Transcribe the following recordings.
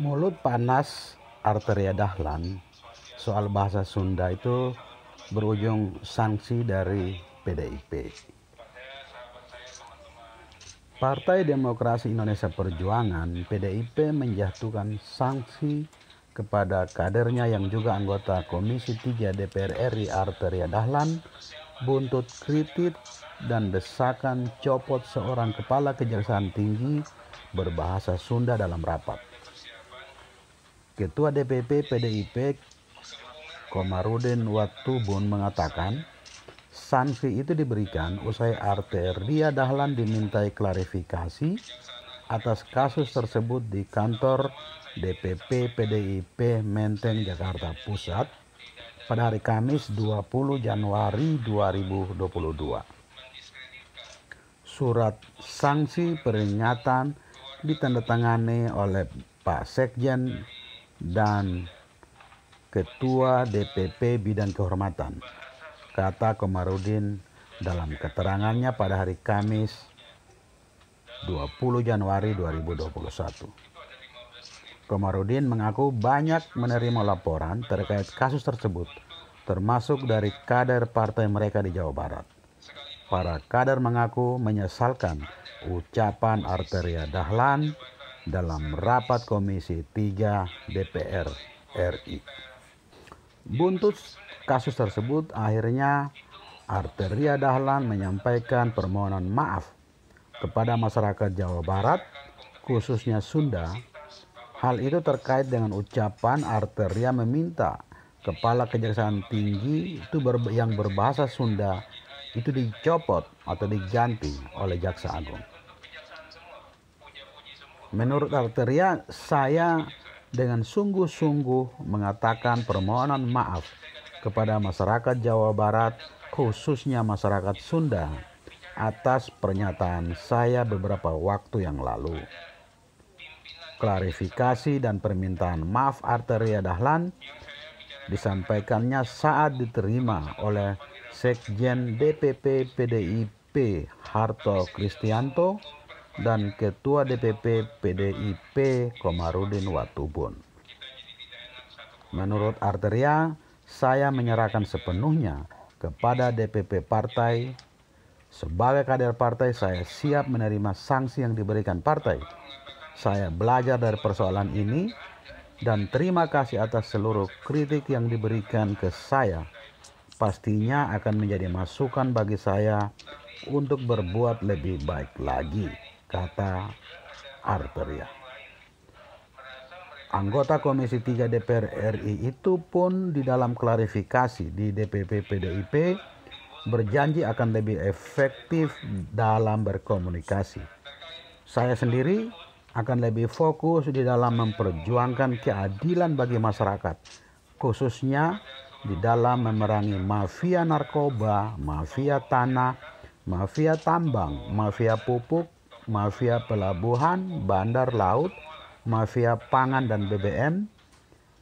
Mulut panas Arteria Dahlan soal bahasa Sunda itu berujung sanksi dari PDIP. Partai Demokrasi Indonesia Perjuangan (PDIP) menjatuhkan sanksi kepada kadernya yang juga anggota Komisi 3 DPR RI Arteria Dahlan buntut kritik dan desakan copot seorang kepala kejaksaan tinggi berbahasa Sunda dalam rapat. Ketua DPP PDIP Komarudin Watubun mengatakan sanksi itu diberikan usai Arteria Dahlan dimintai klarifikasi atas kasus tersebut di kantor DPP PDIP Menteng, Jakarta Pusat pada hari Kamis 20 Januari 2022. Surat sanksi peringatan ditandatangani oleh Pak Sekjen dan Ketua DPP Bidang Kehormatan, kata Komarudin dalam keterangannya pada hari Kamis 20 Januari 2021. Komarudin mengaku banyak menerima laporan terkait kasus tersebut, termasuk dari kader partai mereka di Jawa Barat. Para kader mengaku menyesalkan ucapan Arteria Dahlan dalam rapat Komisi 3 DPR RI. Buntut kasus tersebut, akhirnya Arteria Dahlan menyampaikan permohonan maaf kepada masyarakat Jawa Barat, khususnya Sunda. Hal itu terkait dengan ucapan Arteria meminta kepala kejaksaan tinggi itu yang berbahasa Sunda itu dicopot atau diganti oleh Jaksa Agung. Menurut Arteria, saya dengan sungguh-sungguh mengatakan permohonan maaf kepada masyarakat Jawa Barat, khususnya masyarakat Sunda, atas pernyataan saya beberapa waktu yang lalu. Klarifikasi dan permintaan maaf Arteria Dahlan disampaikannya saat diterima oleh Sekjen DPP PDIP Harto Kristianto dan Ketua DPP PDIP Komarudin Watubun. Menurut Arteria, saya menyerahkan sepenuhnya kepada DPP partai. Sebagai kader partai, saya siap menerima sanksi yang diberikan partai. Saya belajar dari persoalan ini dan terima kasih atas seluruh kritik yang diberikan ke saya. Pastinya akan menjadi masukan bagi saya untuk berbuat lebih baik lagi, kata Arteria. Anggota Komisi 3 DPR RI itu pun di dalam klarifikasi di DPP PDIP berjanji akan lebih efektif dalam berkomunikasi. Saya sendiri akan lebih fokus di dalam memperjuangkan keadilan bagi masyarakat, khususnya di dalam memerangi mafia narkoba, mafia tanah, mafia tambang, mafia pupuk, mafia pelabuhan, bandar laut, mafia pangan dan BBM,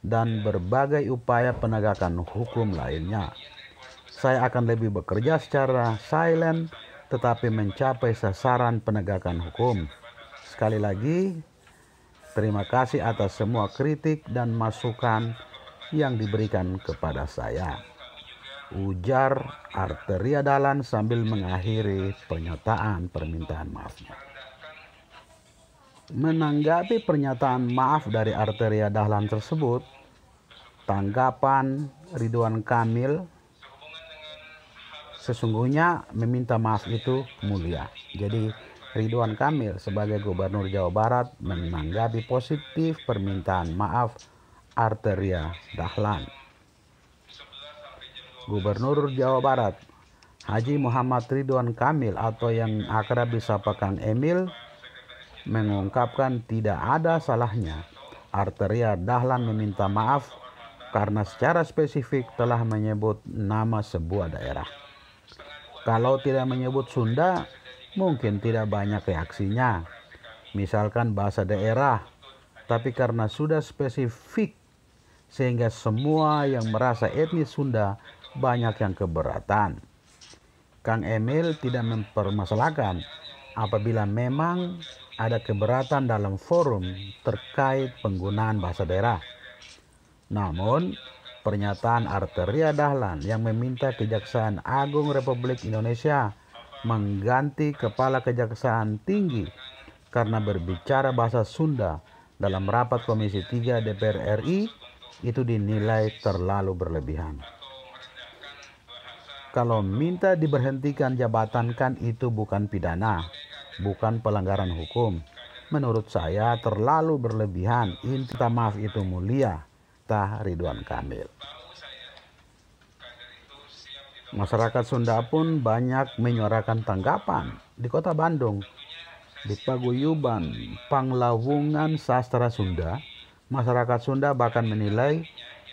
dan berbagai upaya penegakan hukum lainnya. Saya akan lebih bekerja secara silent tetapi mencapai sasaran penegakan hukum. Sekali lagi, terima kasih atas semua kritik dan masukan yang diberikan kepada saya, ujar Arteria Dahlan sambil mengakhiri pernyataan permintaan maafnya. Menanggapi pernyataan maaf dari Arteria Dahlan tersebut, tanggapan Ridwan Kamil, sesungguhnya meminta maaf itu mulia. Jadi Ridwan Kamil sebagai Gubernur Jawa Barat menanggapi positif permintaan maaf Arteria Dahlan. Gubernur Jawa Barat Haji Muhammad Ridwan Kamil atau yang akrab disapa Kang Emil mengungkapkan tidak ada salahnya Arteria Dahlan meminta maaf karena secara spesifik telah menyebut nama sebuah daerah. Kalau tidak menyebut Sunda, mungkin tidak banyak reaksinya, misalkan bahasa daerah, tapi karena sudah spesifik sehingga semua yang merasa etnis Sunda banyak yang keberatan. Kang Emil tidak mempermasalahkan apabila memang ada keberatan dalam forum terkait penggunaan bahasa daerah. Namun, pernyataan Arteria Dahlan yang meminta Kejaksaan Agung Republik Indonesia mengganti Kepala Kejaksaan Tinggi karena berbicara bahasa Sunda dalam rapat Komisi 3 DPR RI itu dinilai terlalu berlebihan. Kalau minta diberhentikan jabatan kan itu bukan pidana, bukan pelanggaran hukum. Menurut saya terlalu berlebihan. Minta maaf itu mulia, kata Ridwan Kamil. Masyarakat Sunda pun banyak menyuarakan tanggapan. Di Kota Bandung, di paguyuban Panglawungan Sastra Sunda, masyarakat Sunda bahkan menilai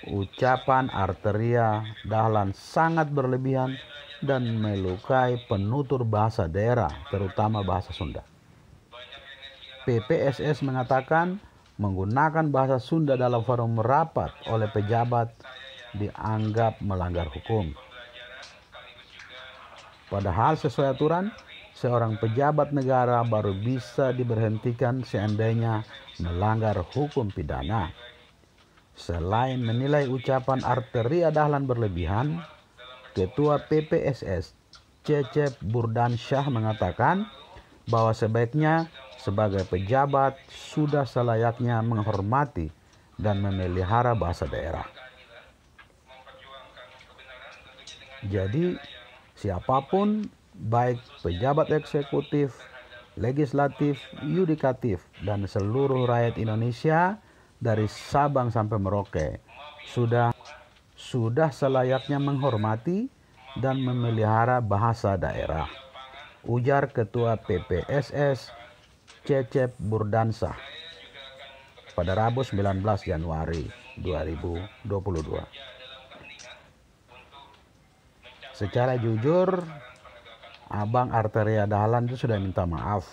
ucapan Arteria Dahlan sangat berlebihan dan melukai penutur bahasa daerah, terutama bahasa Sunda. PPSS mengatakan menggunakan bahasa Sunda dalam forum rapat oleh pejabat dianggap melanggar hukum. Padahal sesuai aturan, seorang pejabat negara baru bisa diberhentikan seandainya melanggar hukum pidana. Selain menilai ucapan Arteria Dahlan berlebihan, Ketua PPSS Cecep Burdansyah mengatakan bahwa sebaiknya sebagai pejabat sudah selayaknya menghormati dan memelihara bahasa daerah. Jadi siapapun, baik pejabat eksekutif, legislatif, yudikatif, dan seluruh rakyat Indonesia dari Sabang sampai Merauke sudah selayaknya menghormati dan memelihara bahasa daerah, ujar Ketua PPSS Cecep Burdansyah pada Rabu 19 Januari 2022. Secara jujur, Abang Arteria Dahlan itu sudah minta maaf,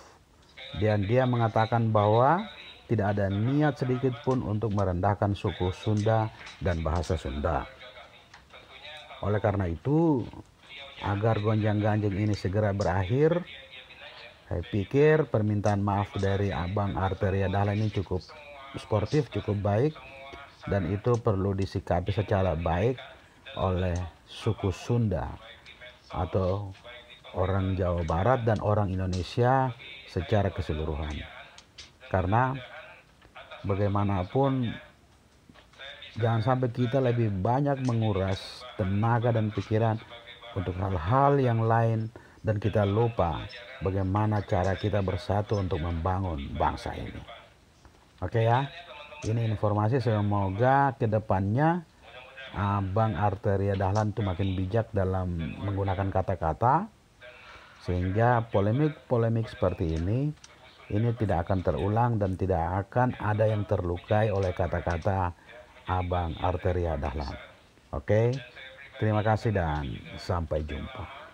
dan dia mengatakan bahwa tidak ada niat sedikit pun untuk merendahkan suku Sunda dan bahasa Sunda. Oleh karena itu, agar gonjang-ganjing ini segera berakhir, saya pikir permintaan maaf dari Abang Arteria Dahlan ini cukup sportif, cukup baik, dan itu perlu disikapi secara baik oleh suku Sunda atau orang Jawa Barat dan orang Indonesia secara keseluruhan. Karena bagaimanapun jangan sampai kita lebih banyak menguras tenaga dan pikiran untuk hal-hal yang lain dan kita lupa bagaimana cara kita bersatu untuk membangun bangsa ini. Oke ya, ini informasi, semoga kedepannya Abang Arteria Dahlan itu makin bijak dalam menggunakan kata-kata sehingga polemik-polemik seperti ini tidak akan terulang dan tidak akan ada yang terlukai oleh kata-kata Abang Arteria Dahlan. Oke, terima kasih dan sampai jumpa.